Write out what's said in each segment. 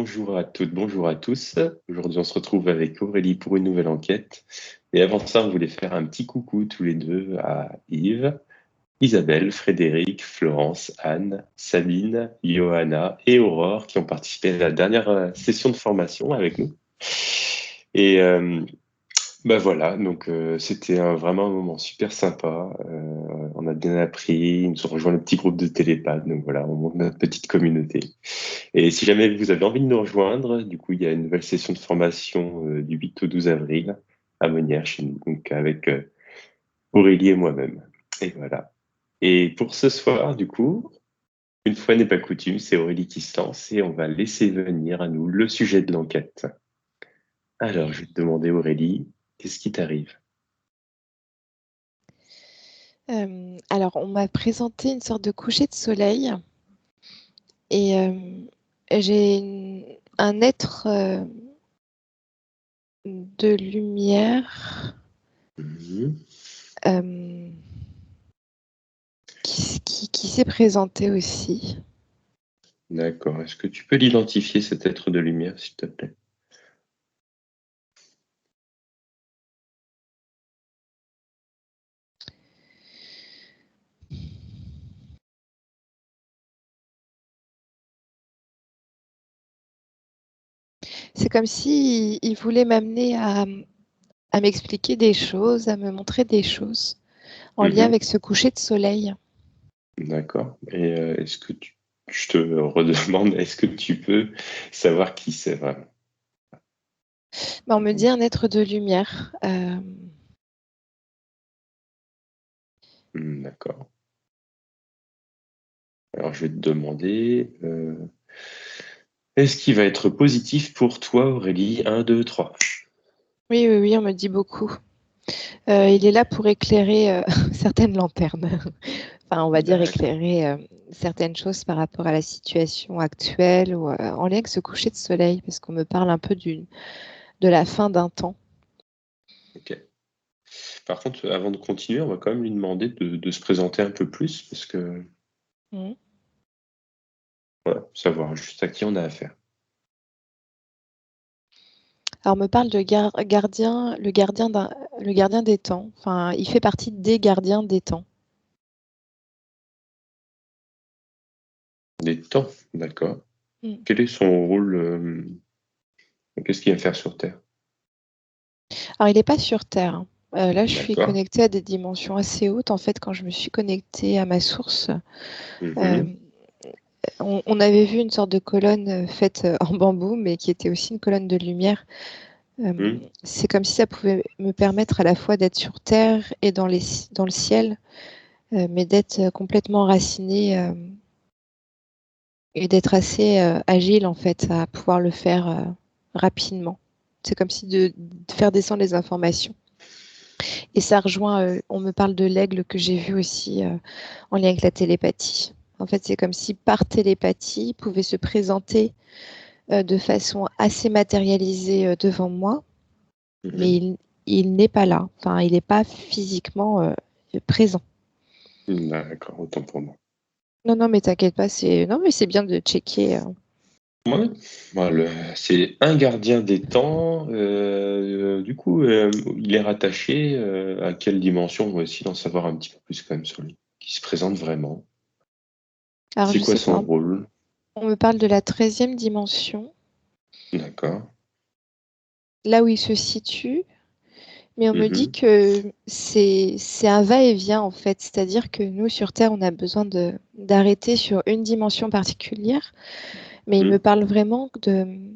bonjour à toutes, bonjour à tous. Aujourd'hui, on se retrouve avec Aurélie pour une nouvelle enquête. Et avant ça, on voulait faire un petit coucou tous les deux à Yves, Isabelle, Frédéric, Florence, Anne, Sabine, Johanna et Aurore qui ont participé à la dernière session de formation avec nous. Et voilà, donc c'était vraiment un moment super sympa. On a bien appris, ils nous ont rejoint le petit groupe de télépathes, donc voilà, on monte notre petite communauté. Et si jamais vous avez envie de nous rejoindre, du coup, il y a une nouvelle session de formation du 8 au 12 avril à Monière chez nous, donc avec Aurélie et moi-même. Et voilà. Et pour ce soir, du coup, une fois n'est pas coutume, c'est Aurélie qui se lance et on va laisser venir à nous le sujet de l'enquête. Alors, je vais te demander, Aurélie, qu'est-ce qui t'arrive? Alors, on m'a présenté une sorte de coucher de soleil et j'ai un être de lumière Mhm. qui s'est présenté aussi. D'accord. Est-ce que tu peux l'identifier, cet être de lumière, s'il te plaît? C'est comme si il voulait m'amener à m'expliquer des choses, à me montrer des choses en lien Mhm. avec ce coucher de soleil. D'accord. Et je te redemande, est-ce que tu peux savoir qui c'est vraiment? On me dit un être de lumière. D'accord. Alors, je vais te demander, est-ce qu'il va être positif pour toi, Aurélie? 1, 2, 3. Oui, on me dit beaucoup. Il est là pour éclairer certaines lanternes. Enfin, on va dire D'accord. éclairer certaines choses par rapport à la situation actuelle ou en lien avec ce coucher de soleil, parce qu'on me parle un peu de la fin d'un temps. Ok. Par contre, avant de continuer, on va quand même lui demander de se présenter un peu plus, parce que, Mhm. voilà, savoir juste à qui on a affaire. Alors, on me parle de gardien, le gardien des temps. Enfin, il fait partie des gardiens des temps. Des temps, d'accord. Mhm. Quel est son rôle? Qu'est-ce qu'il vient faire sur Terre? Alors, il n'est pas sur Terre, hein. Là, je suis D'accord. connectée à des dimensions assez hautes. En fait, quand je me suis connectée à ma source, euh, Mhm. on avait vu une sorte de colonne faite en bambou, mais qui était aussi une colonne de lumière. Mhm. C'est comme si ça pouvait me permettre à la fois d'être sur Terre et dans le ciel, mais d'être complètement enracinée et d'être assez agile en fait à pouvoir le faire rapidement. C'est comme si de faire descendre les informations. Et ça rejoint, on me parle de l'aigle que j'ai vu aussi en lien avec la télépathie. En fait, c'est comme si par télépathie, il pouvait se présenter de façon assez matérialisée devant moi, mais Mhm. il n'est pas là. Enfin, il n'est pas physiquement présent. D'accord, autant pour moi. Non, mais t'inquiète pas, non, mais c'est bien de checker. Ouais. Voilà, c'est un gardien des temps. Du coup, il est rattaché à quelle dimension? On va essayer d'en savoir un petit peu plus quand même sur lui. Qui se présente vraiment? Alors, C'est je quoi sais son pas. rôle? On me parle de la 13e dimension, D'accord. là où il se situe, mais on me dit Mhm. que c'est un va-et-vient en fait. C'est-à-dire que nous, sur Terre, on a besoin d'arrêter sur une dimension particulière, mais il me Mhm. parle vraiment que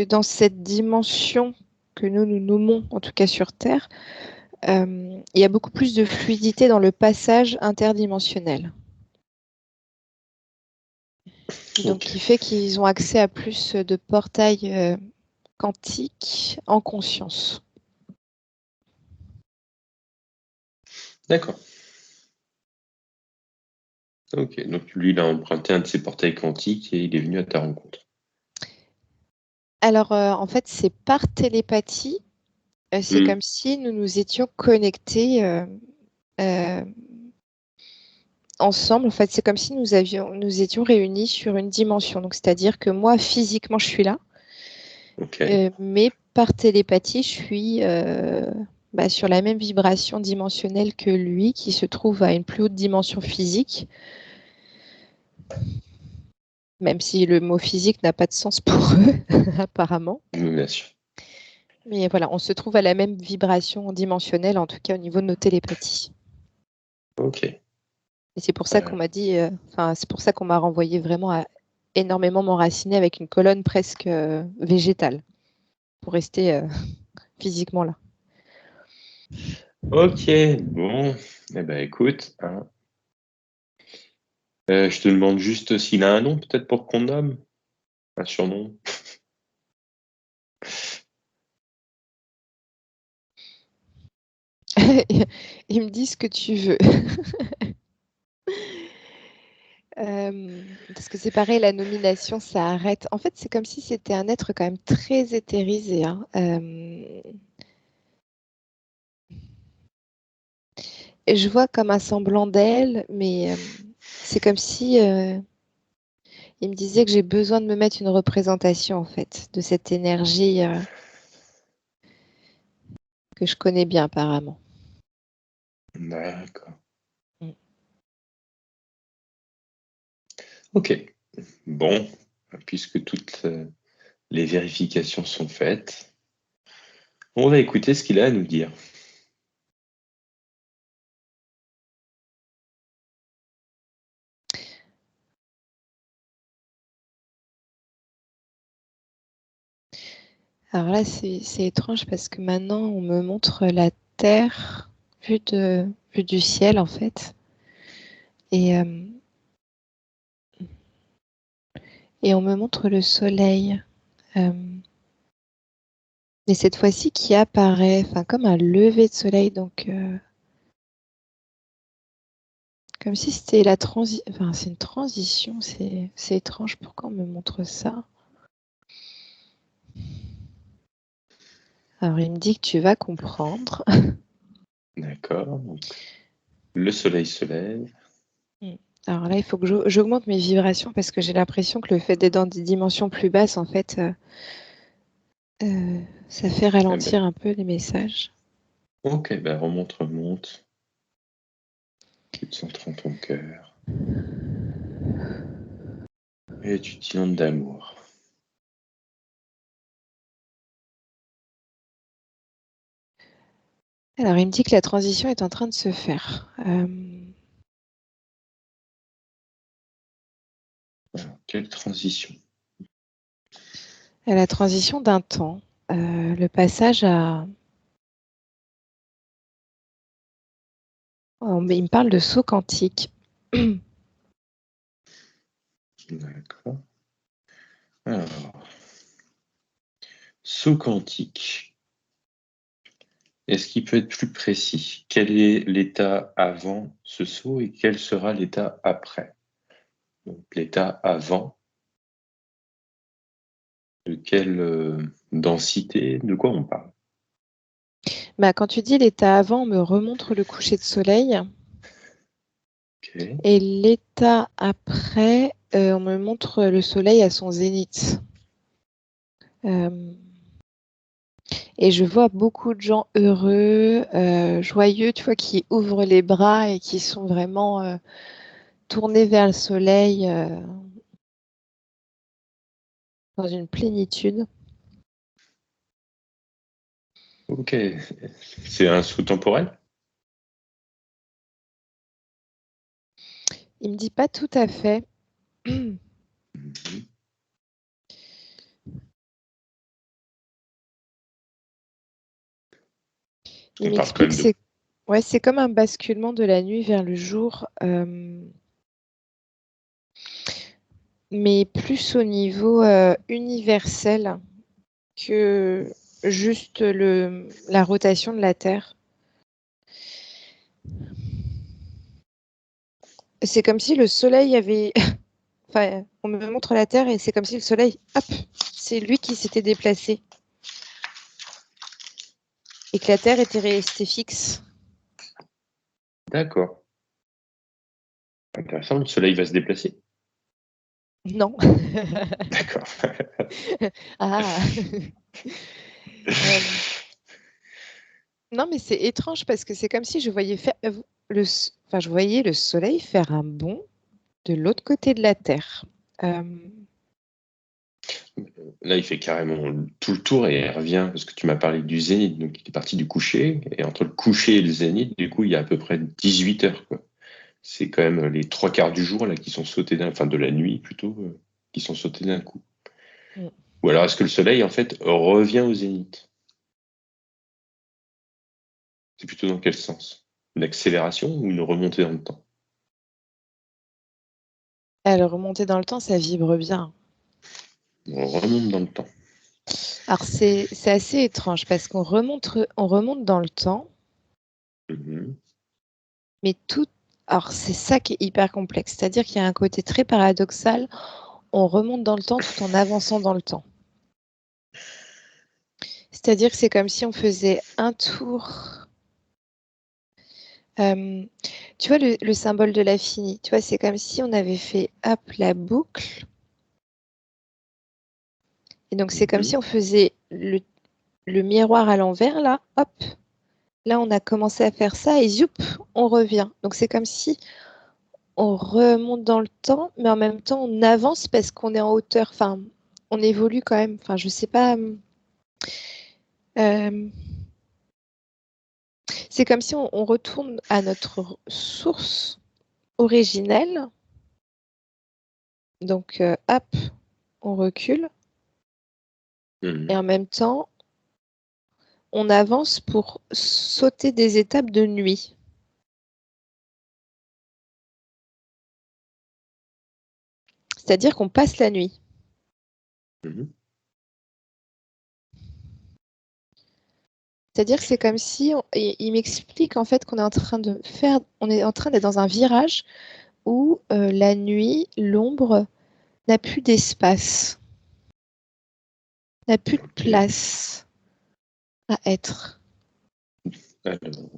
dans cette dimension que nous nommons, en tout cas sur Terre, il y a beaucoup plus de fluidité dans le passage interdimensionnel. Donc, Ok, qui fait qu'ils ont accès à plus de portails quantiques en conscience. d'accord. Ok, donc lui, il a emprunté un de ses portails quantiques et il est venu à ta rencontre. Alors, en fait, c'est par télépathie. C'est Mhm. comme si nous nous étions connectés euh, ensemble, en fait, c'est comme si nous étions réunis sur une dimension. Donc, c'est-à-dire que moi, physiquement, je suis là, Ok. mais par télépathie, je suis sur la même vibration dimensionnelle que lui, qui se trouve à une plus haute dimension physique, même si le mot physique n'a pas de sens pour eux, apparemment. Bien sûr. Mais voilà, on se trouve à la même vibration dimensionnelle, en tout cas au niveau de nos télépathies. Ok. Et c'est pour ça qu'on m'a dit, c'est pour ça qu'on m'a renvoyé vraiment à énormément m'enraciner avec une colonne presque végétale, pour rester physiquement là. Ok, bon. Eh ben, écoute, hein, je te demande juste s'il a un nom, peut-être pour qu'on nomme un surnom. Ils me disent ce que tu veux. Parce que c'est pareil, la nomination, ça arrête. En fait, c'est comme si c'était un être quand même très éthérisé, hein. Et je vois comme un semblant d'elle, mais c'est comme si il me disait que j'ai besoin de me mettre une représentation, en fait, de cette énergie que je connais bien apparemment. D'accord. Mm. Ok. Bon, puisque toutes les vérifications sont faites, on va écouter ce qu'il a à nous dire. Alors là, c'est étrange parce que maintenant, on me montre la Terre vue du ciel, en fait. Et, euh, et on me montre le soleil. Euh, mais cette fois-ci, qui apparaît, enfin, comme un lever de soleil. Donc, comme si c'était la transition. Enfin, c'est une transition. C'est étrange. Pourquoi on me montre ça? Alors, il me dit que tu vas comprendre. D'accord. Donc, le soleil se lève. Mm. Alors là, il faut que j'augmente mes vibrations parce que j'ai l'impression que le fait d'être dans des dimensions plus basses, en fait, ça fait Eh ben, ralentir un peu les messages. ok, ben remonte, remonte. Tu te sens dans ton cœur. Et tu t'inondes d'amour. Alors, il me dit que la transition est en train de se faire. Alors, quelle transition. La transition d'un temps, le passage à... il me parle de saut quantique. D'accord. Alors, saut quantique. Est-ce qu'il peut être plus précis? Quel est l'état avant ce saut et quel sera l'état après? Donc, l'état avant, de quelle densité, de quoi on parle? Bah, quand tu dis l'état avant, on me remontre le coucher de soleil. Ok, Et l'état après, on me montre le soleil à son zénith. Euh, et je vois beaucoup de gens heureux, joyeux, tu vois, qui ouvrent les bras et qui sont vraiment tournés vers le soleil dans une plénitude. ok. C'est un saut temporel? Il me dit pas tout à fait. Mhm. Il On parle quand m'explique même que de... c'est comme un basculement de la nuit vers le jour, mais plus au niveau universel que juste la rotation de la Terre. C'est comme si le Soleil avait... Enfin, on me montre la Terre et c'est comme si le Soleil, hop, c'est lui qui s'était déplacé et que la Terre était restée fixe. D'accord. Intéressant, le soleil va se déplacer? Non. D'accord. Ah. Non, mais c'est étrange parce que c'est comme si je voyais je voyais le soleil faire un bond de l'autre côté de la Terre. Là, il fait carrément tout le tour et il revient, parce que tu m'as parlé du zénith, donc il est parti du coucher, et entre le coucher et le zénith, du coup, il y a à peu près 18 heures, quoi. C'est quand même les trois quarts du jour, là, qui sont sautés enfin, de la nuit, plutôt, qui sont sautés d'un coup. Mm. Ou alors, est-ce que le soleil, en fait, revient au zénith? C'est plutôt dans quel sens? Une accélération ou une remontée dans le temps? Elle remonter dans le temps, ça vibre bien. On remonte dans le temps. Alors c'est assez étrange parce on remonte dans le temps, Mhm. mais tout. Alors c'est ça qui est hyper complexe, c'est-à-dire qu'il y a un côté très paradoxal. On remonte dans le temps tout en avançant dans le temps. C'est-à-dire que c'est comme si on faisait un tour. Tu vois le symbole de l'infini, tu vois, c'est comme si on avait fait hop la boucle. Et donc c'est comme Mhm. si on faisait le miroir à l'envers, là, hop. Là, on a commencé à faire ça et zoup, on revient. Donc c'est comme si on remonte dans le temps, mais en même temps, on avance parce qu'on est en hauteur. Enfin, on évolue quand même. Enfin, je sais pas. euh, c'est comme si on retourne à notre source originelle. Donc, hop, on recule. Et Mhm. en même temps, on avance pour sauter des étapes de nuit. C'est-à-dire qu'on passe la nuit. Mhm. C'est-à-dire que c'est comme si il m'explique en fait qu'on est en train de faire, on est en train d'être dans un virage où la nuit, l'ombre n'a plus d'espace, n'a plus de Ok. place à être. Alors,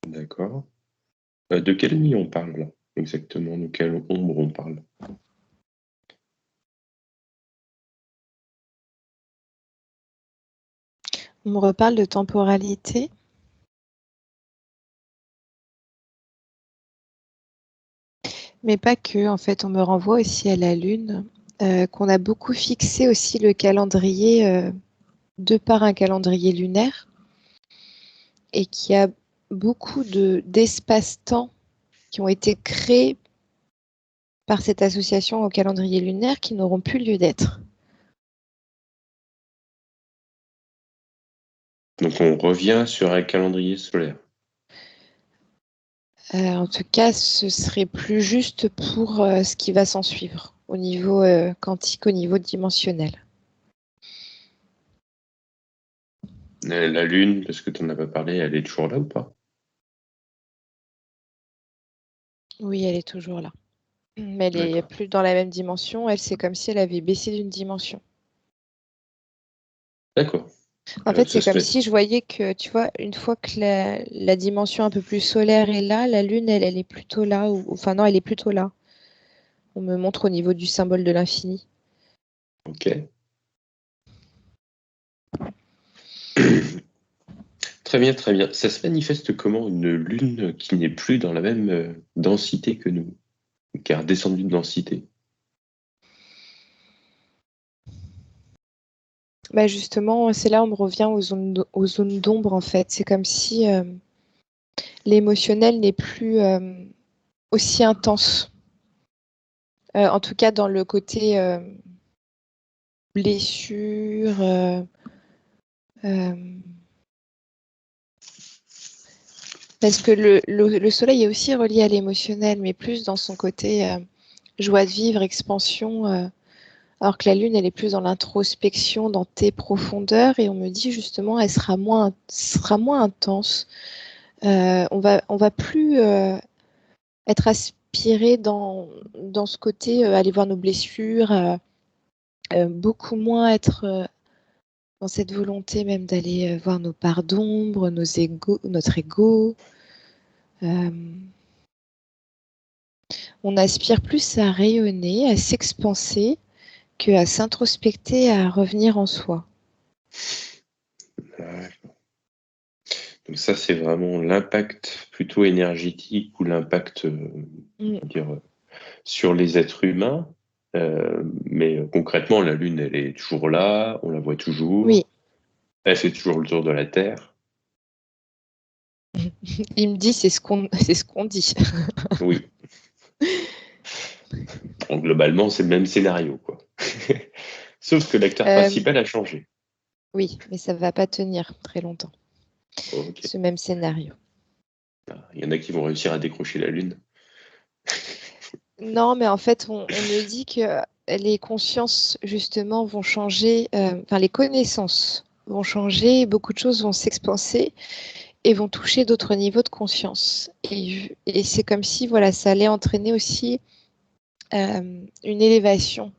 d'accord. De quelle nuit on parle là? Exactement, de quelle ombre on parle? On me reparle de temporalité, mais pas que. En fait, on me renvoie aussi à la Lune, qu'on a beaucoup fixé aussi le calendrier de par un calendrier lunaire et qu'il y a beaucoup d'espace-temps qui ont été créés par cette association au calendrier lunaire qui n'auront plus lieu d'être. Donc on revient sur un calendrier solaire. En tout cas, ce serait plus juste pour ce qui va s'en suivre au niveau quantique, au niveau dimensionnel. La Lune, parce que tu n'en as pas parlé, elle est toujours là ou pas? Oui, elle est toujours là. Mais elle est D'accord. plus dans la même dimension. Elle, c'est comme si elle avait baissé d'une dimension. D'accord. En fait, Ça c'est se comme met. si je voyais que, tu vois, une fois que la dimension un peu plus solaire est là, la Lune, elle est plutôt là. Enfin, non, elle est plutôt là. On me montre au niveau du symbole de l'infini. Ok. Très bien, très bien. Ça se manifeste comment une Lune qui n'est plus dans la même densité que nous, qui a redescendu de densité? Bah justement, c'est là où on revient aux zones d'ombre, en fait. C'est comme si l'émotionnel n'est plus aussi intense. En tout cas, dans le côté blessure. Euh, parce que le soleil est aussi relié à l'émotionnel, mais plus dans son côté joie de vivre, expansion. Alors que la lune, elle est plus dans l'introspection, dans tes profondeurs. Et on me dit justement, elle sera moins intense. On va plus être aspiré dans ce côté, aller voir nos blessures, beaucoup moins être dans cette volonté même d'aller voir nos parts d'ombre, notre ego. On aspire plus à rayonner, à s'expanser, qu'à s'introspecter, à revenir en soi. Ouais. Donc ça, c'est vraiment l'impact plutôt énergétique ou l'impact dire, sur les êtres humains. Mais concrètement, la Lune, elle est toujours là, on la voit Oui, toujours, elle fait toujours le tour de la Terre. il me dit, c'est ce qu'on dit. Oui. Donc, globalement, c'est le même scénario, quoi. Sauf que l'acteur Euh, principal a changé. oui, mais ça ne va pas tenir très longtemps, Ok. ce même scénario. Il y en a qui vont réussir à décrocher la Lune. Non, mais en fait, on me dit que les consciences, justement, vont changer, enfin, les connaissances vont changer, beaucoup de choses vont s'expanser et vont toucher d'autres niveaux de conscience. Et c'est comme si, voilà, ça allait entraîner aussi une élévation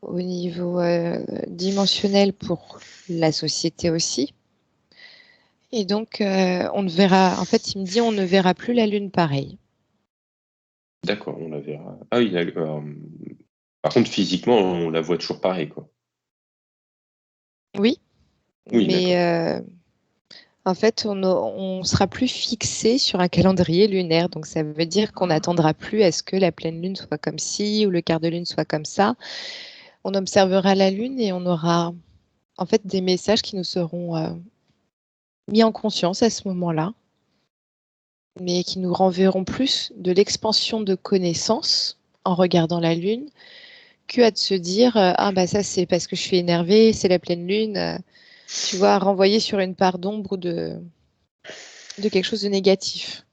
au niveau dimensionnel pour la société aussi. Et donc, on ne verra, en fait, il me dit, on ne verra plus la Lune pareille. D'accord, on la verra. Ah oui, par contre, physiquement, on la voit toujours pareil, quoi. Oui, Oui, mais d'accord. en fait, on sera plus fixé sur un calendrier lunaire. Donc, ça veut dire qu'on n'attendra plus à ce que la pleine lune soit comme ci ou le quart de lune soit comme ça. On observera la lune et on aura en fait des messages qui nous seront mis en conscience à ce moment-là, mais qui nous renverront plus de l'expansion de connaissances en regardant la lune que à de se dire ah bah ça c'est parce que je suis énervée, c'est la pleine lune. Tu vois, renvoyer sur une part d'ombre de quelque chose de négatif.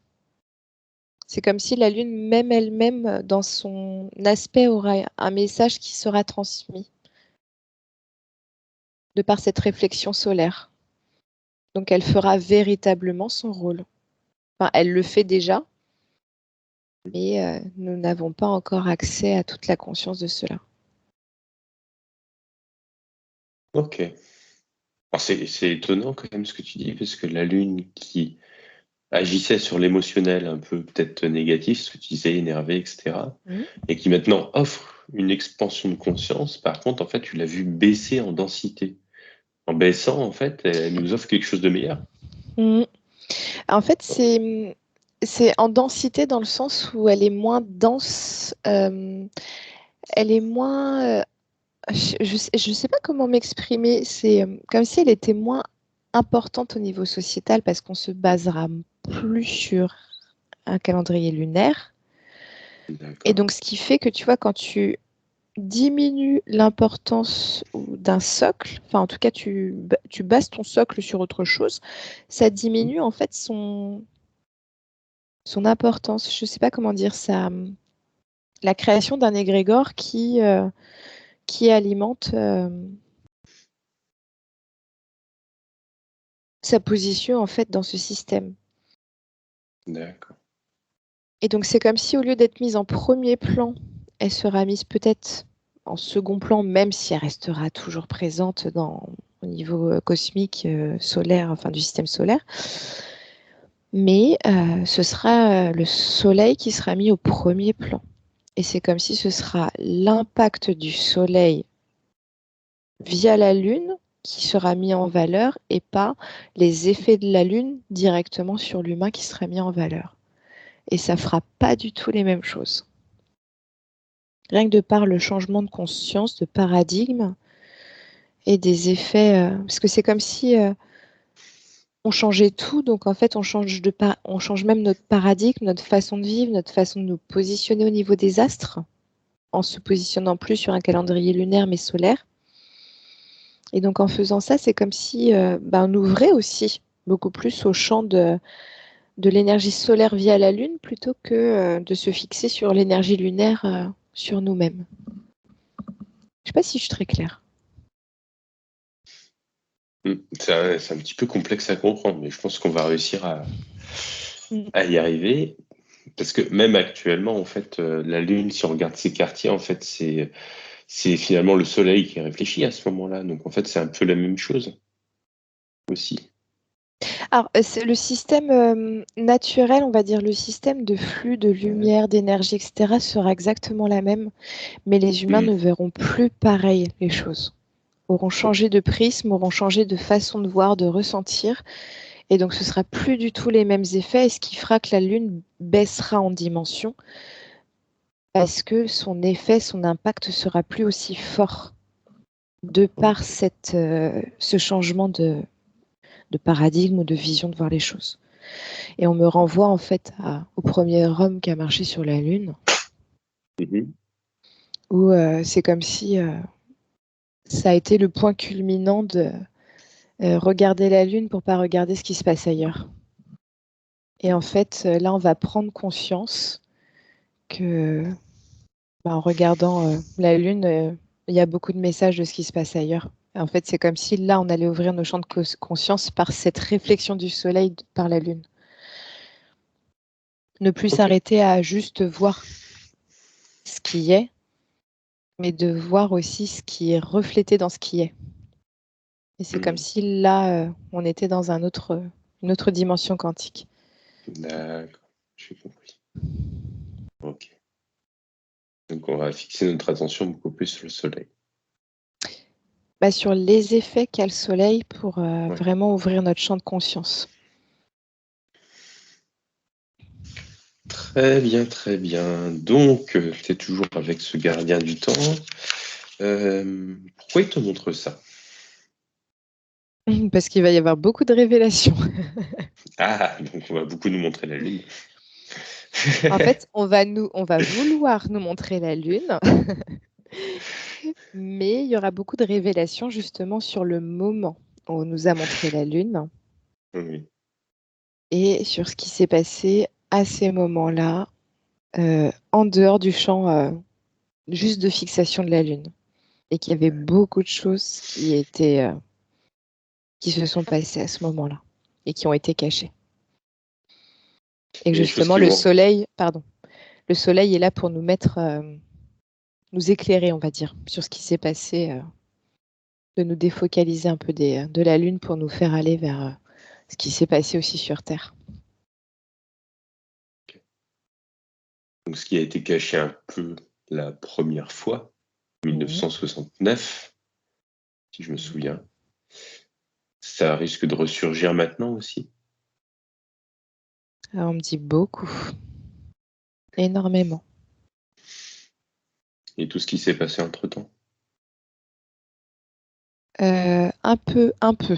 C'est comme si la Lune, même elle-même, dans son aspect, aura un message qui sera transmis de par cette réflexion solaire. Donc elle fera véritablement son rôle. Enfin, elle le fait déjà, mais nous n'avons pas encore accès à toute la conscience de cela. Ok. Alors, c'est étonnant quand même ce que tu dis, parce que la Lune qui agissait sur l'émotionnel un peu peut-être négatif, ce que tu disais, énervé, etc., Mhm. et qui maintenant offre une expansion de conscience, par contre, en fait, tu l'as vu baisser en densité. En baissant, en fait, elle nous offre quelque chose de meilleur. Mhm. En fait, c'est en densité dans le sens où elle est moins dense, elle est moins je sais pas comment m'exprimer. C'est comme si elle était moins importante au niveau sociétal parce qu'on se basera plus sur un calendrier lunaire. Et D'accord. donc, ce qui fait que tu vois, quand tu diminues l'importance d'un socle, enfin, en tout cas, tu bases ton socle sur autre chose, ça diminue en fait son importance. Je sais pas comment dire ça. La création d'un égrégore qui alimente sa position en fait dans ce système. D'accord. Et donc c'est comme si au lieu d'être mise en premier plan, elle sera mise peut-être en second plan, même si elle restera toujours présente au niveau cosmique, solaire, enfin du système solaire. Mais ce sera le Soleil qui sera mis au premier plan. Et c'est comme si ce sera l'impact du Soleil via la Lune qui sera mis en valeur et pas les effets de la Lune directement sur l'humain qui sera mis en valeur. Et ça fera pas du tout les mêmes choses. Rien que de par le changement de conscience, de paradigme et des effets, parce que c'est comme si on changeait tout, donc en fait on change même notre paradigme, notre façon de vivre, notre façon de nous positionner au niveau des astres, en se positionnant plus sur un calendrier lunaire mais solaire. Et donc en faisant ça, c'est comme si on ouvrait aussi beaucoup plus au champ de l'énergie solaire via la Lune plutôt que de se fixer sur l'énergie lunaire sur nous-mêmes. Je ne sais pas si je suis très claire. C'est un petit peu complexe à comprendre, mais je pense qu'on va réussir Mm. à y arriver. Parce que même actuellement, en fait, la Lune, si on regarde ses quartiers, en fait, c'est finalement le Soleil qui réfléchit à ce moment-là. Donc, en fait, c'est un peu la même chose aussi. Alors, c'est le système naturel, on va dire, le système de flux, de Ouais. lumière, d'énergie, etc., sera exactement la même, mais les humains Hmm. ne verront plus pareil les choses. Auront Ok. changé de prisme, auront changé de façon de voir, de ressentir, et donc ce sera plus du tout les mêmes effets, et ce qui fera que la Lune baissera en dimension, parce que son effet, son impact sera plus aussi fort de par Ok. ce changement de paradigme ou de vision de voir les choses. Et on me renvoie en fait au premier homme qui a marché sur la Lune, Mhm. où c'est comme si ça a été le point culminant de regarder la Lune pour pas regarder ce qui se passe ailleurs. Et en fait, là, on va prendre conscience que, en regardant la Lune, il y a beaucoup de messages de ce qui se passe ailleurs. Et en fait, c'est comme si là, on allait ouvrir nos champs de conscience par cette réflexion du Soleil par la Lune. Ne plus Ok. s'arrêter à juste voir ce qui est, mais de voir aussi ce qui est reflété dans ce qui est. Et c'est comme Hmm. si là, on était dans une autre dimension quantique. D'accord. J'ai compris. Ok. Donc, on va fixer notre attention beaucoup plus sur le soleil. Bah, sur les effets qu'a le soleil pour Ouais. vraiment ouvrir notre champ de conscience. Très bien, très bien. Donc, tu es toujours avec ce gardien du temps. Pourquoi il te montre ça? Parce qu'il va y avoir beaucoup de révélations. Ah, donc on va beaucoup nous montrer la Lune. En fait, on va vouloir nous montrer la Lune, mais il y aura beaucoup de révélations justement sur le moment où on nous a montré la Lune Oui. et sur ce qui s'est passé à ces moments-là, en dehors du champ juste de fixation de la Lune. Et qu'il y avait beaucoup de choses qui se sont passées à ce moment-là et qui ont été cachées. Et que Il y a des choses justement, qui vont. le soleil est là pour nous mettre, nous éclairer, on va dire, sur ce qui s'est passé, de nous défocaliser un peu de la Lune pour nous faire aller vers ce qui s'est passé aussi sur Terre. Donc, ce qui a été caché un peu la première fois, Mhm. 1969, si je me Mhm. souviens, ça risque de ressurgir maintenant aussi. Alors, on me dit beaucoup, énormément. Et tout ce qui s'est passé entre-temps. Un peu, un peu.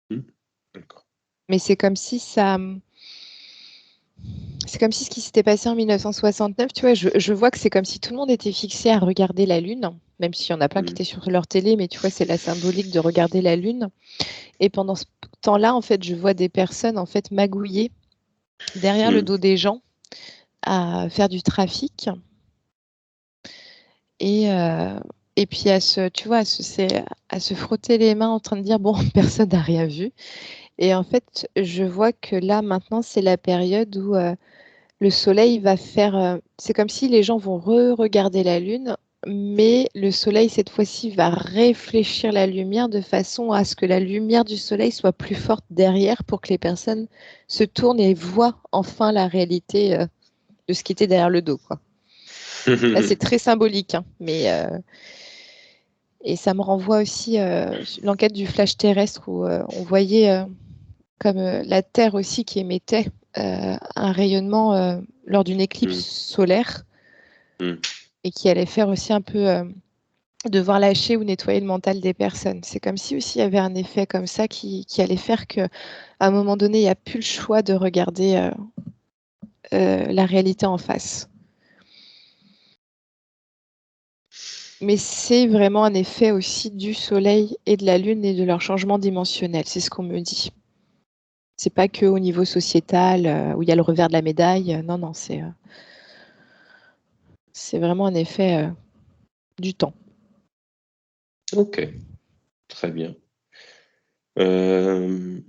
Hmm. D'accord. Mais c'est comme si ce qui s'était passé en 1969, tu vois, je vois que c'est comme si tout le monde était fixé à regarder la Lune, même s'il y en a plein qui Hmm. étaient sur leur télé, mais tu vois, c'est la symbolique de regarder la Lune. Et pendant ce temps-là, en fait, je vois des personnes en fait magouiller derrière le Hmm. dos des gens à faire du trafic et, euh, et puis tu vois, à se frotter les mains en train de dire, bon, personne n'a rien vu. Et en fait, je vois que là, maintenant, c'est la période où le soleil va faire. C'est comme si les gens vont re-regarder la Lune, mais le soleil, cette fois-ci, va réfléchir la lumière de façon à ce que la lumière du soleil soit plus forte derrière pour que les personnes se tournent et voient enfin la réalité de ce qui était derrière le dos, quoi. Là, c'est très symbolique, hein, et ça me renvoie aussi sur l'enquête du flash terrestre où on voyait comme la Terre aussi qui émettait un rayonnement lors d'une éclipse Hmm. solaire Hmm. et qui allait faire aussi un peu devoir lâcher ou nettoyer le mental des personnes. C'est comme si aussi il y avait un effet comme ça qui allait faire que à un moment donné, il n'y a plus le choix de regarder la réalité en face. Mais c'est vraiment un effet aussi du Soleil et de la Lune et de leur changement dimensionnel. C'est ce qu'on me dit. C'est pas que au niveau sociétal où il y a le revers de la médaille. Non, non, c'est vraiment un effet du temps. Ok, très bien. Euh,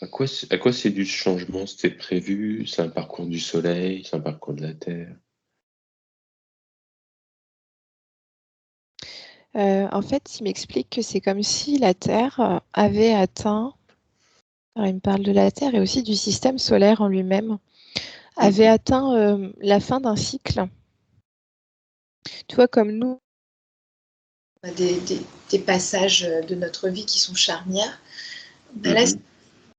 à quoi c'est dû ce changement? C'était prévu? C'est un parcours du soleil? C'est un parcours de la Terre? En fait, il m'explique que c'est comme si la Terre avait atteint Alors, il me parle de la Terre et aussi du système solaire en lui-même, avait atteint la fin d'un cycle. Tu vois, comme nous, on a des passages de notre vie qui sont charnières. Ben là, c'est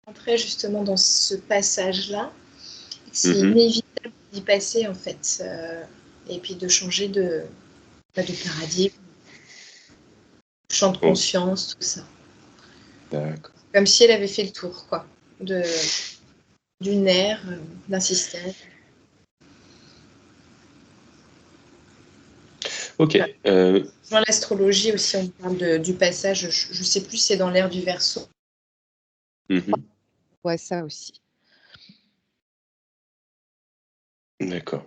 rentrer justement dans ce passage-là. C'est inévitable d'y passer, en fait. Et puis de changer de paradigme, champ de conscience, tout ça. D'accord. Comme si elle avait fait le tour, quoi, d'une ère, d'un système. Ok. Dans l'astrologie aussi, on parle du passage, je ne sais plus si c'est dans l'ère du Verseau. Ouais, ça aussi. D'accord.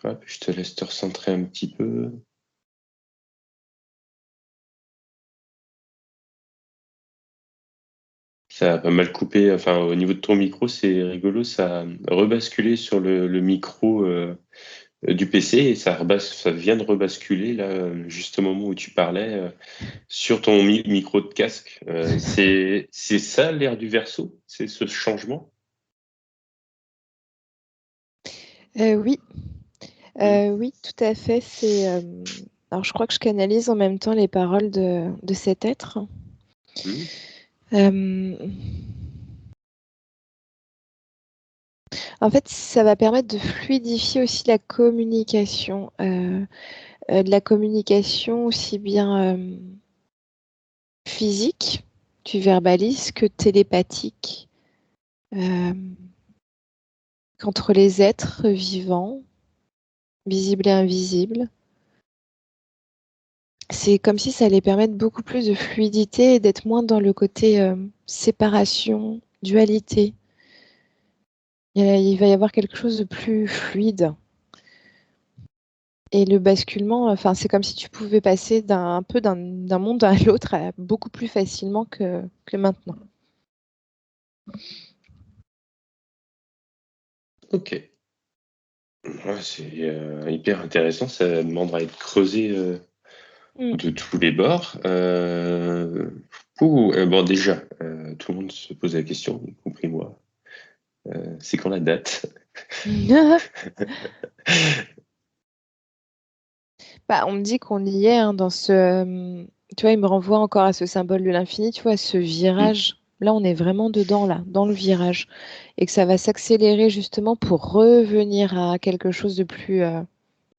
Hop, je te laisse te recentrer un petit peu. Ça a pas mal coupé, enfin au niveau de ton micro, c'est rigolo, ça a rebasculé sur le micro du PC et ça vient de rebasculer là, juste au moment où tu parlais, sur ton micro de casque. C'est ça l'ère du Verseau? C'est ce changement? Oui. Oui, tout à fait. Alors, je crois que je canalise en même temps les paroles de cet être. Euh, En fait, ça va permettre de fluidifier aussi la communication, de la communication aussi bien physique, tu verbalises, que télépathique, qu'entre les êtres vivants, visibles et invisibles. C'est comme si ça allait permettre beaucoup plus de fluidité et d'être moins dans le côté séparation, dualité. Il va y avoir quelque chose de plus fluide. Et le basculement, enfin, c'est comme si tu pouvais passer d'un monde à l'autre beaucoup plus facilement que maintenant. Ok. Ouais, c'est hyper intéressant, ça demandera à être creusé de tous les bords. Bon, déjà, tout le monde se pose la question, y compris moi. C'est quand la date? Bah, on me dit qu'on y est dans ce. Tu vois, il me renvoie encore à ce symbole de l'infini, tu vois, ce virage. Là, on est vraiment dedans, là, dans le virage. Et que ça va s'accélérer justement pour revenir à quelque chose de plus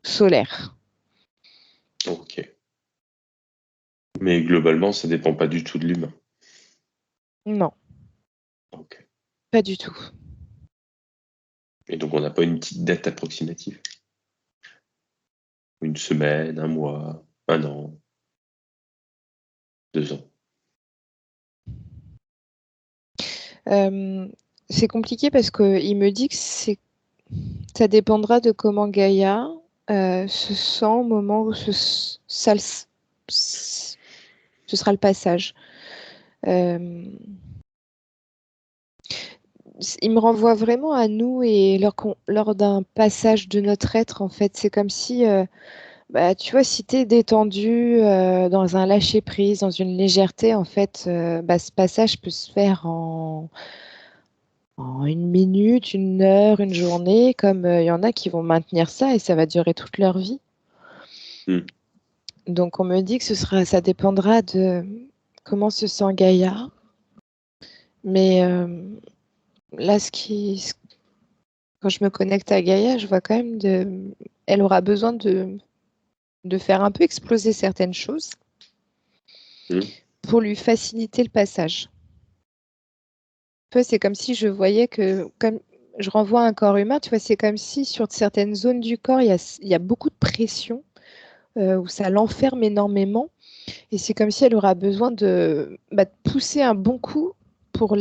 solaire. Ok. Mais globalement, ça dépend pas du tout de l'humain. Non, Ok. pas du tout. Et donc, on n'a pas une petite date approximative? Une semaine, un mois, un an, 2 ans? C'est compliqué parce qu'il me dit que ça dépendra de comment Gaïa se sent au moment où ce sera le passage. Euh, il me renvoie vraiment à nous et lors d'un passage de notre être, en fait. C'est comme si, bah, tu vois, si tu es détendu dans un lâcher-prise, dans une légèreté, en fait, bah, ce passage peut se faire en 1 minute, 1 heure, une journée, comme il y en a qui vont maintenir ça et ça va durer toute leur vie. Donc on me dit que ça dépendra de comment se sent Gaïa. Mais là, quand je me connecte à Gaïa, je vois quand même elle aura besoin de faire un peu exploser certaines choses pour lui faciliter le passage. Tu vois, c'est comme si je voyais que, comme je renvoie un corps humain, tu vois, c'est comme si sur certaines zones du corps, il y a beaucoup de pression, où ça l'enferme énormément. Et c'est comme si elle aura besoin de pousser un bon coup pour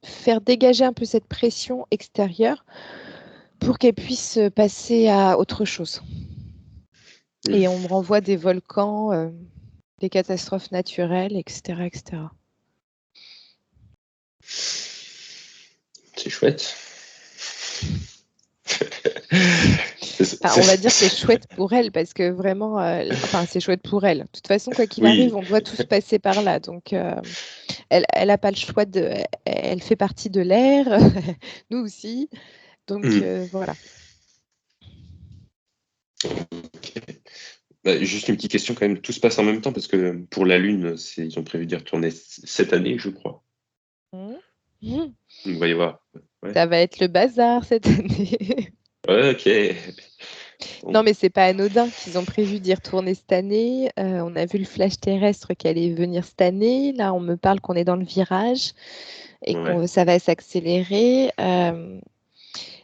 faire dégager un peu cette pression extérieure pour qu'elle puisse passer à autre chose. Et on me renvoie des volcans, des catastrophes naturelles, etc., etc. C'est chouette. On va dire que c'est chouette pour elle parce que vraiment, enfin, c'est chouette pour elle. De toute façon, quoi qu'il arrive, Oui, on doit tous passer par là. Donc, elle n'a pas le choix elle fait partie de l'air, nous aussi. Donc, voilà. ok. Bah, juste une petite question quand même. Tout se passe en même temps parce que pour la Lune, ils ont prévu d'y retourner cette année, je crois. Mhm. Donc, va y voir. Ouais. Ça va être le bazar cette année. Ouais, ok. Non, Bon, mais c'est pas anodin qu'ils ont prévu d'y retourner cette année. On a vu le flash terrestre qui allait venir cette année. Là, on me parle qu'on est dans le virage et ouais. ça va s'accélérer.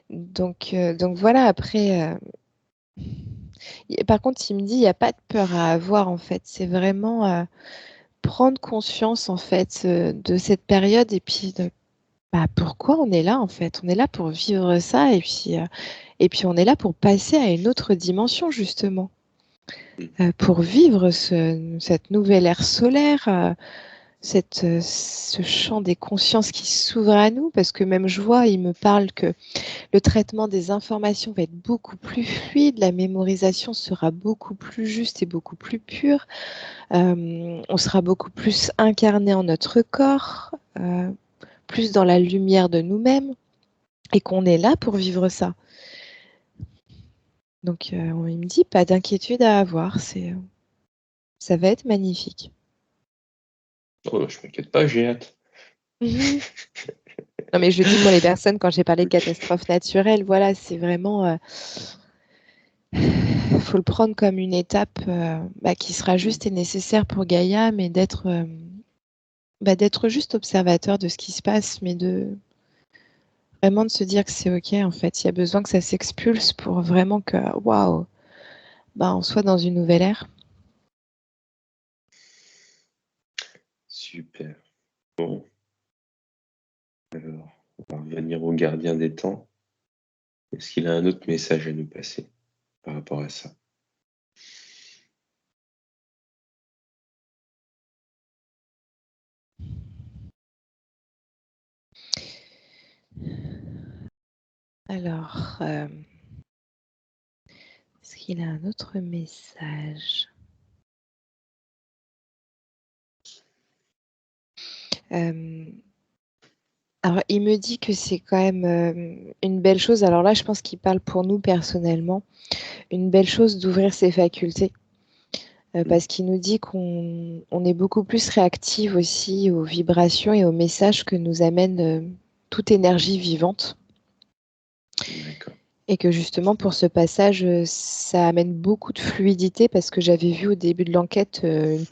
Donc voilà, après, par contre, il me dit, il n'y a pas de peur à avoir, en fait. C'est vraiment prendre conscience, en fait, de cette période et puis bah, pourquoi on est là, en fait. On est là pour vivre ça et puis on est là pour passer à une autre dimension, justement. Pour vivre cette nouvelle ère solaire, ce champ des consciences qui s'ouvre à nous, parce que même je vois, il me parle que le traitement des informations va être beaucoup plus fluide, la mémorisation sera beaucoup plus juste et beaucoup plus pure, on sera beaucoup plus incarné en notre corps, plus dans la lumière de nous-mêmes, et qu'on est là pour vivre ça. Donc il me dit, pas d'inquiétude à avoir, ça va être magnifique. Oh, je m'inquiète pas, j'ai hâte. Non, mais je dis pour les personnes, quand j'ai parlé de catastrophe naturelle, voilà, c'est vraiment, faut le prendre comme une étape qui sera juste et nécessaire pour Gaïa, mais d'être juste observateur de ce qui se passe, mais vraiment de se dire que c'est OK, en fait. Il y a besoin que ça s'expulse pour vraiment que, waouh, on soit dans une nouvelle ère. Super. Bon, alors, on va revenir au gardien des temps. Est-ce qu'il a un autre message à nous passer par rapport à ça? Alors, est-ce qu'il a un autre message? Alors, il me dit que c'est quand même une belle chose. Alors là, je pense qu'il parle pour nous personnellement. Une belle chose d'ouvrir ses facultés. Parce qu'il nous dit qu'on est beaucoup plus réactive aussi aux vibrations et aux messages que nous amène toute énergie vivante. D'accord. Et que justement, pour ce passage, ça amène beaucoup de fluidité parce que j'avais vu au début de l'enquête une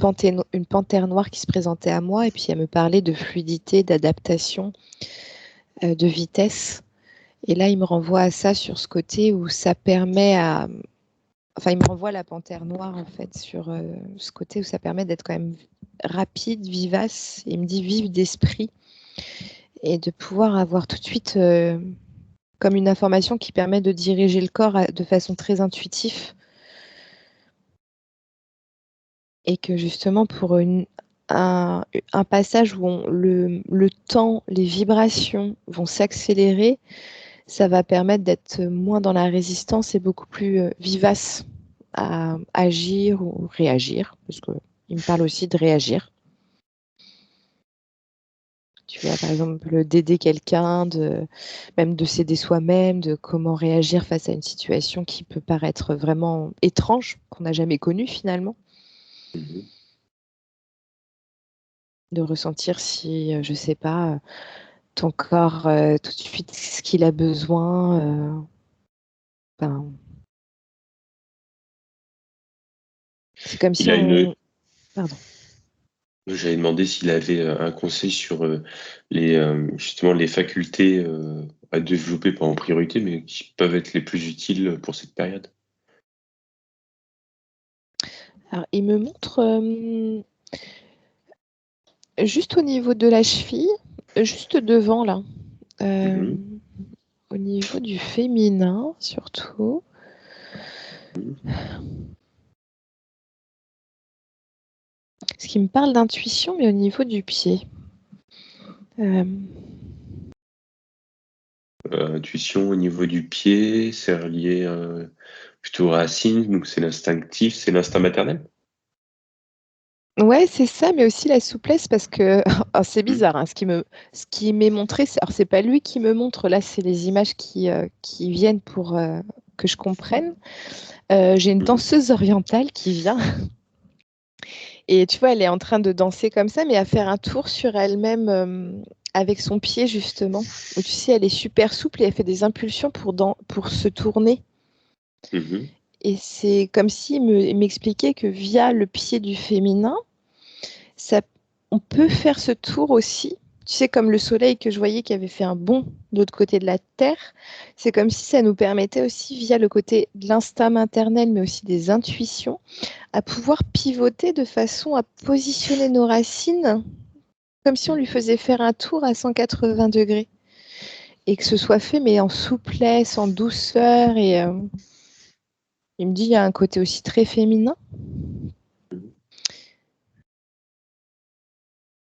panthère noire qui se présentait à moi et puis elle me parlait de fluidité, d'adaptation, de vitesse. Et là, il me renvoie à ça sur ce côté où ça permet à... Enfin, il me renvoie à la panthère noire, en fait, sur ce côté où ça permet d'être quand même rapide, vivace. Et il me dit vive d'esprit et de pouvoir avoir tout de suite comme une information qui permet de diriger le corps de façon très intuitive. Et que justement, pour un passage où le temps, les vibrations vont s'accélérer, ça va permettre d'être moins dans la résistance et beaucoup plus vivace à agir ou réagir, parce qu'il me parle aussi de réagir. Tu vois, par exemple, d'aider quelqu'un, même de s'aider soi-même, de comment réagir face à une situation qui peut paraître vraiment étrange, qu'on n'a jamais connue finalement. Mhm. De ressentir si, je sais pas, ton corps tout de suite ce qu'il a besoin. Ben, c'est comme si Il a une. on... Pardon. J'avais demandé s'il avait un conseil sur justement les facultés à développer, pas en priorité, mais qui peuvent être les plus utiles pour cette période. Alors, il me montre juste au niveau de la cheville, juste devant là, euh, Mhm. au niveau du féminin surtout. Mhm. Parce qu'il me parle d'intuition, mais au niveau du pied. Euh, Intuition au niveau du pied, c'est relié. plutôt racine, donc c'est l'instinctif, c'est l'instinct maternel. Ouais, c'est ça, mais aussi la souplesse parce que c'est Hmm. bizarre, hein, ce qui m'est montré, alors c'est pas lui qui me montre, là, c'est les images qui viennent pour que je comprenne. J'ai une Mhm. danseuse orientale qui vient et tu vois, elle est en train de danser comme ça, mais à faire un tour sur elle-même avec son pied, justement. Où tu sais, elle est super souple et elle fait des impulsions pour se tourner. Mhm. Et c'est comme s'il il m'expliquait que via le pied du féminin, ça, on peut faire ce tour aussi. Tu sais, comme le soleil que je voyais qui avait fait un bond de l'autre côté de la Terre, c'est comme si ça nous permettait aussi, via le côté de l'instinct maternel, mais aussi des intuitions, à pouvoir pivoter de façon à positionner nos racines comme si on lui faisait faire un tour à 180 degrés. Et que ce soit fait, mais en souplesse, en douceur. Et il me dit, il y a un côté aussi très féminin.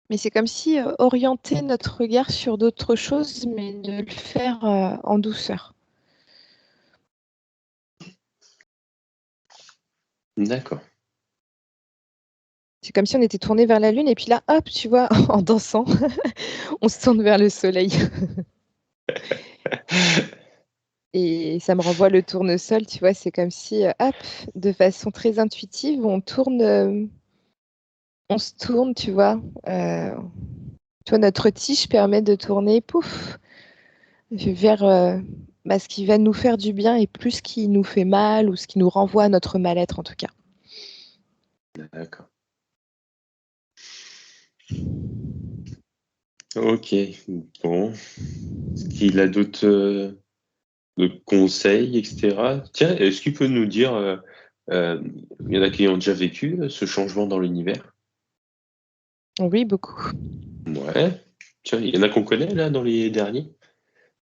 Mais c'est comme si orienter notre regard sur d'autres choses, mais de le faire en douceur. D'accord. C'est comme si on était tourné vers la lune et puis là, hop, tu vois, en dansant, on se tourne vers le soleil. Et ça me renvoie le tournesol, tu vois, c'est comme si, hop, de façon très intuitive, on se tourne, tu vois. Tu vois, notre tige permet de tourner, pouf, vers ce qui va nous faire du bien et plus ce qui nous fait mal ou ce qui nous renvoie à notre mal-être en tout cas. D'accord. Ok. Bon. Est-ce qu'il a d'autres conseils, etc. Tiens, est-ce qu'il peut nous dire, euh, il y en a qui ont déjà vécu ce changement dans l'univers? Oui, beaucoup. Ouais. Tiens, il y en a qu'on connaît là dans les derniers?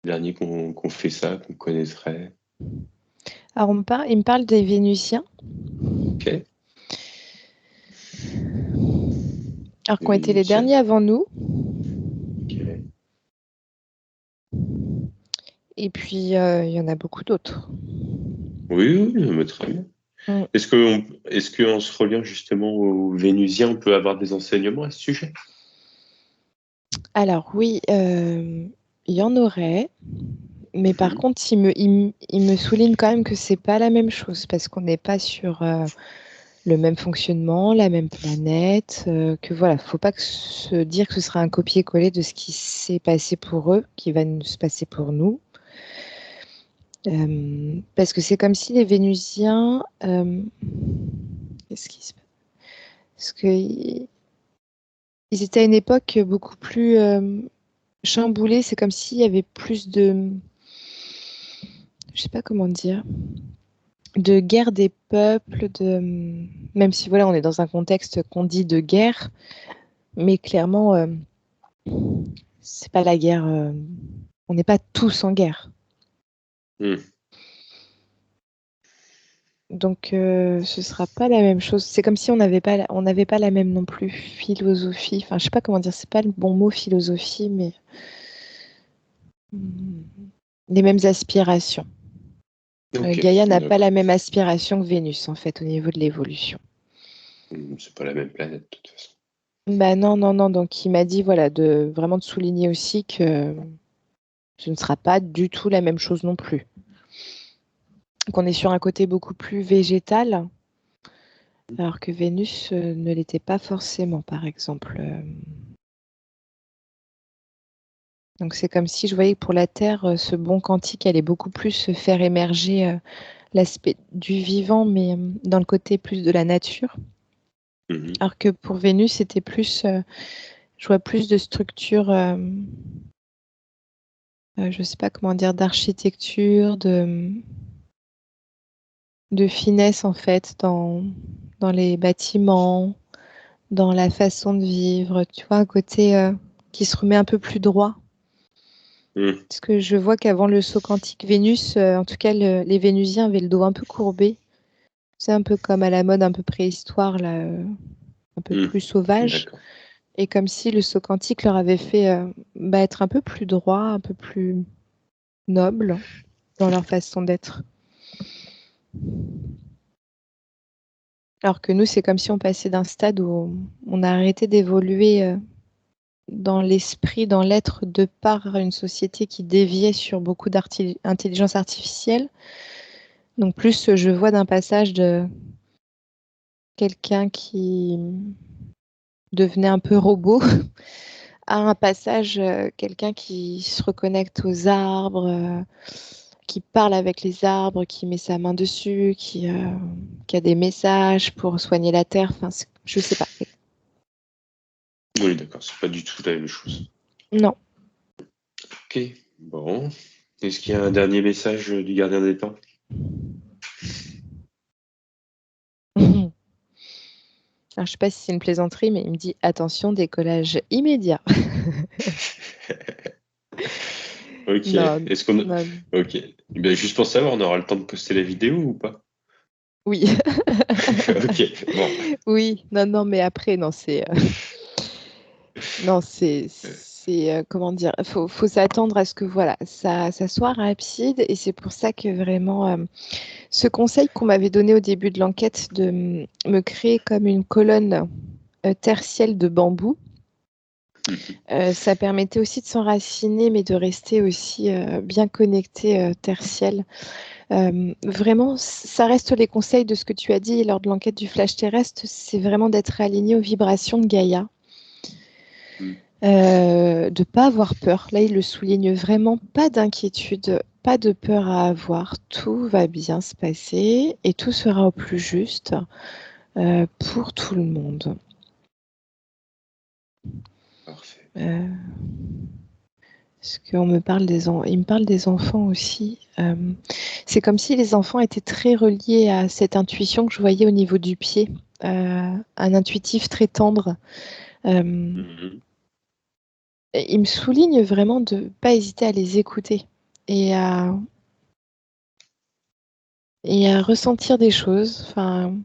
Les derniers qu'on fait ça, qu'on connaîtrait. Alors, il me parle des Vénusiens, Ok. alors qui ont été les Vénitien. derniers avant nous. Ok. Et puis, il y en a beaucoup d'autres. Oui, oui, mais très bien. Mm. Est-ce qu'en se reliant justement aux Vénusiens, on peut avoir des enseignements à ce sujet? Alors, oui, il y en aurait. Mais par Mhm. contre, il me souligne quand même que c'est pas la même chose parce qu'on n'est pas sur le même fonctionnement, la même planète, que voilà, faut pas se dire que ce sera un copier-coller de ce qui s'est passé pour eux, qui va nous se passer pour nous. Parce que c'est comme si les Vénusiens, qu'est-ce qui se passe? Parce qu'ils ils étaient à une époque beaucoup plus chamboulée. C'est comme s'il y avait plus de, je sais pas comment dire, de guerre des peuples, même si voilà, on est dans un contexte qu'on dit de guerre, mais clairement, c'est pas la guerre. On n'est pas tous en guerre. Mhm. Donc, ce sera pas la même chose. C'est comme si on n'avait pas la même non plus philosophie. Enfin, je sais pas comment dire. C'est pas le bon mot philosophie, mais les mêmes aspirations. Ok, Gaïa n'a pas la d'accord. même aspiration que Vénus, en fait, au niveau de l'évolution. C'est pas la même planète de toute façon. Bah non, non, non. Donc, il m'a dit, voilà, de vraiment de souligner aussi que ce ne sera pas du tout la même chose non plus. Qu'on est sur un côté beaucoup plus végétal, alors que Vénus ne l'était pas forcément, par exemple. Donc c'est comme si je voyais que pour la Terre, ce bond quantique allait beaucoup plus se faire émerger l'aspect du vivant, mais dans le côté plus de la nature. Mhm. Alors que pour Vénus, c'était plus, je vois plus de structures, je ne sais pas comment dire, d'architecture, de finesse en fait dans les bâtiments, dans la façon de vivre, tu vois, un côté qui se remet un peu plus droit. Mhm. Parce que je vois qu'avant le saut quantique Vénus, en tout cas, les Vénusiens avaient le dos un peu courbé. C'est un peu comme à la mode, un peu préhistoire, là, un peu Mhm. plus sauvage. D'accord. Et comme si le saut quantique leur avait fait être un peu plus droit, un peu plus noble dans leur façon d'être. Alors que nous, c'est comme si on passait d'un stade où on a arrêté d'évoluer dans l'esprit, dans l'être, de par une société qui déviait sur beaucoup d'intelligence artificielle. Donc plus je vois d'un passage de quelqu'un qui devenait un peu robot à un passage, quelqu'un qui se reconnecte aux arbres, qui parle avec les arbres, qui met sa main dessus, qui a des messages pour soigner la terre. Enfin, je sais pas. Oui, d'accord, c'est pas du tout la même chose. Non. Ok, bon. Est-ce qu'il y a un dernier message du gardien des temps? Alors, je sais pas si c'est une plaisanterie, mais il me dit attention, décollage immédiat. Ok, Non, est-ce qu'on... non. Ok, ben, juste pour savoir, on aura le temps de poster la vidéo ou pas? Oui. Ok, bon. Oui, non, mais après, non, non, comment dire, faut s'attendre à ce que voilà, ça soit rapide et c'est pour ça que vraiment ce conseil qu'on m'avait donné au début de l'enquête de me créer comme une colonne tertielle de bambou, ça permettait aussi de s'enraciner mais de rester aussi bien connecté tertiel. Vraiment, ça reste les conseils de ce que tu as dit lors de l'enquête du flash terrestre, c'est vraiment d'être aligné aux vibrations de Gaïa. De ne pas avoir peur. Là, il le souligne vraiment, pas d'inquiétude, pas de peur à avoir. Tout va bien se passer et tout sera au plus juste pour tout le monde. Parfait. Parce qu'on me parle il me parle des enfants aussi. C'est comme si les enfants étaient très reliés à cette intuition que je voyais au niveau du pied, un intuitif très tendre. Il me souligne vraiment de ne pas hésiter à les écouter et à ressentir des choses. Enfin,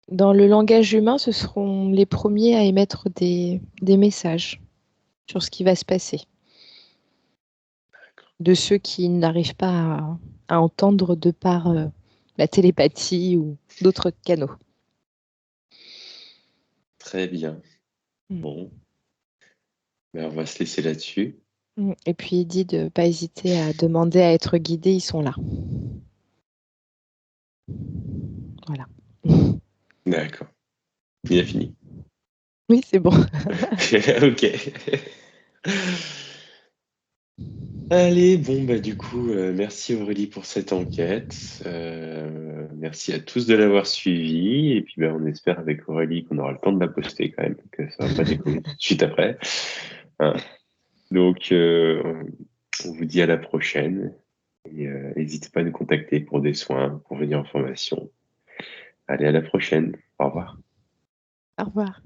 dans le langage humain, ce seront les premiers à émettre des messages sur ce qui va se passer. De ceux qui n'arrivent pas à entendre de par la télépathie ou d'autres canaux. Très bien. Bon, ben, on va se laisser là-dessus. Et puis il dit de ne pas hésiter à demander à être guidé, ils sont là. Voilà. D'accord. Il a fini. Oui, c'est bon. Ok. Allez, bon, bah, du coup, merci Aurélie pour cette enquête. Merci à tous de l'avoir suivi. Et puis, bah, on espère avec Aurélie qu'on aura le temps de la poster quand même, que ça va pas décoller tout de suite après. Hein. Donc, on vous dit à la prochaine. Et n'hésitez pas à nous contacter pour des soins, pour venir en formation. Allez, à la prochaine. Au revoir. Au revoir.